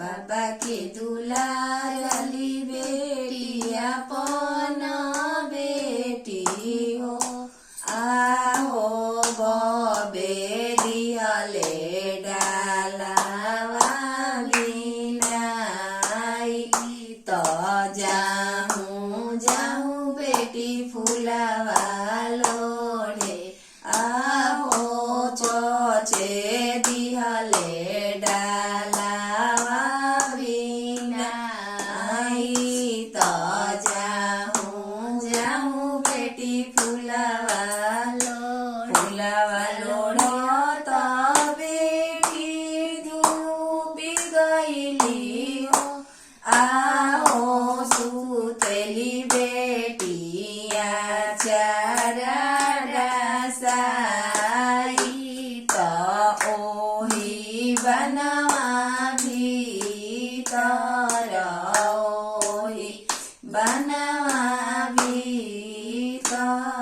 बाबा के दुलारली बेटी अपन बेटी हो आहो बबे दिहले डालावा बिनाई त जाहूँ बेटी फुलावा लोढ़े आहो चचे दिहले डालावा बिनाई त जाहूँ बेटी फुलावा लोढ़ो त बेटी डूबी गईली हो आहो सुतेली बेटिया चारा डासाई त ओही बनवा भीतर ओही बनवा भीतर